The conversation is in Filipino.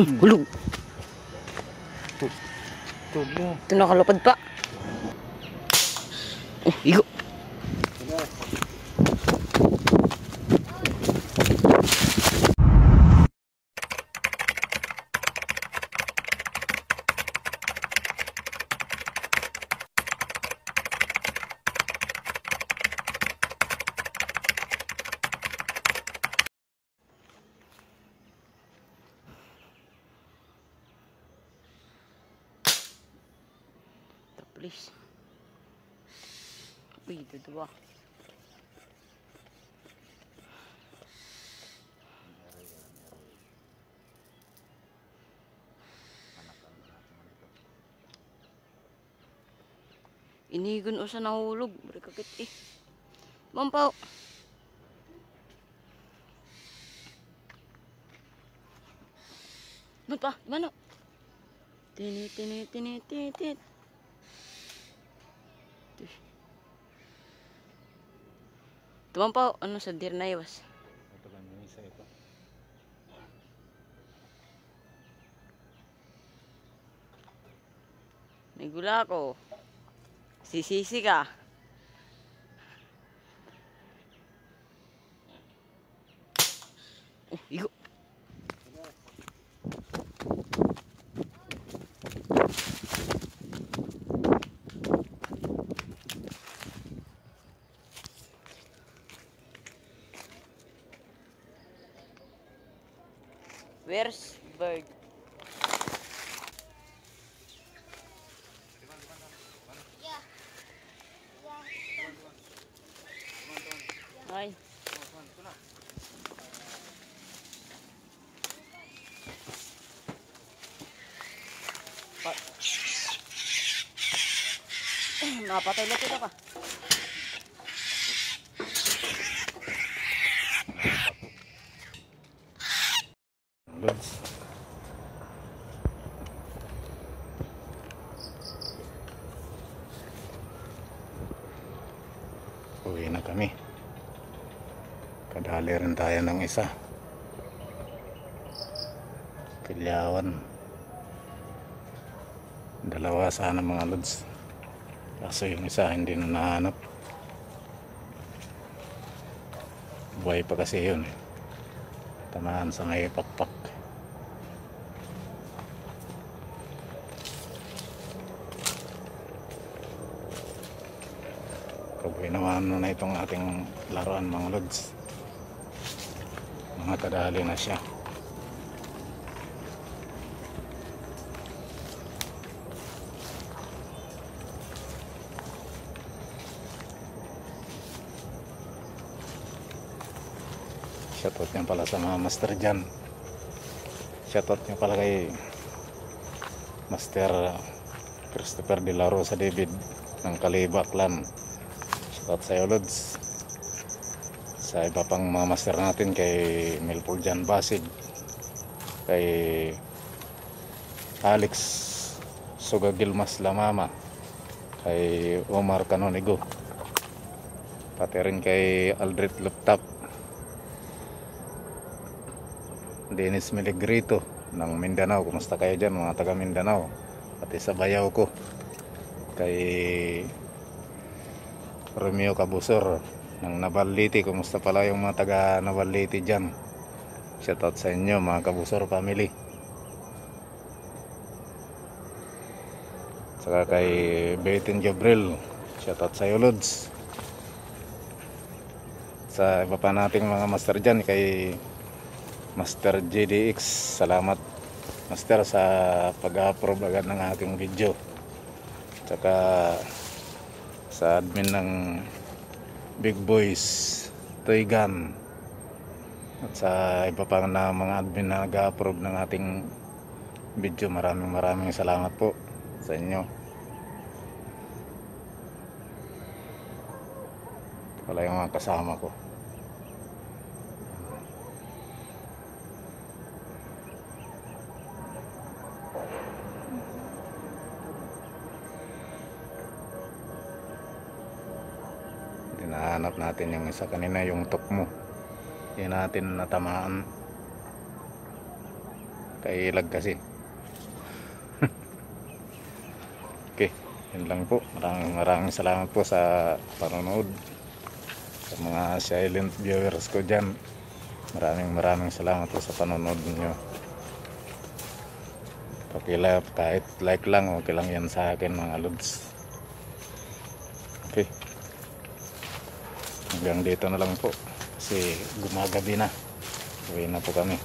Hulog. Tulo. Ito nakalapad pa. Oh, igo. Please. Uy, dudua. Inigon o sa nahulog. Berikakit eh. Mampaw. Ba't pa? Mano? Tinit. Tumampaw, ano sa dir na iwas. Ito lang yung isa ito. May gula ko. Sisisi ka. Oh, igo. Where's bird? Ay. Napatay lang kita pa. Lods. Uwi na kami. Kadali rin tayo ng isa. Kilyawan. Dalawa sana mga lods. Kaso yung isa hindi na nahanap. Buhay pa kasi yun eh. Tamaan sa may pakpak. Pag naman na itong ating laruan mga lods. Mga kadali na siya. Shoutout niya pala sa mga master dyan. Shoutout niya pala kay Master Christopher De La Rosa David ng Kaliba Clan. Shoutout sa iyo Lods. Sa iba pang mga master natin kay Melford Jan Basig, kay Alex Sugagilmas Lamama, kay Omar Canonigo, pati rin kay Aldrit Luptap, Dennis Miligrito ng Mindanao. Kumusta kayo dyan mga taga Mindanao? Pati sa bayaw ko kay Romeo Cabusor ng Navaliti. Kumusta pala yung mga taga Navaliti dyan? Shoutout sa inyo mga Cabusor family. Saka kay Betin Jobril, shoutout sa iyo Lods. Sa iba pa nating mga master dyan, kay Master JDX, salamat Master sa pag-approve agad ng ating video. Saka sa admin ng Big Boys Toy Gun, at sa iba pa na mga admin na nag-approve ng ating video, maraming salamat po sa inyo. Wala yung mga kasama ko. Hinahanap natin yung isa kanina, yung tukmo. Hindi natin natamaan. kailag kasi. Okay, yun lang po. Maraming salamat po sa panonood. Sa mga silent viewers ko dyan, maraming salamat po sa panonood niyo. Pakilap, kahit like lang, okay lang yan sa akin mga lods. Okay, hanggang dito na lang po kasi gumagabi na. Uwi na po kami.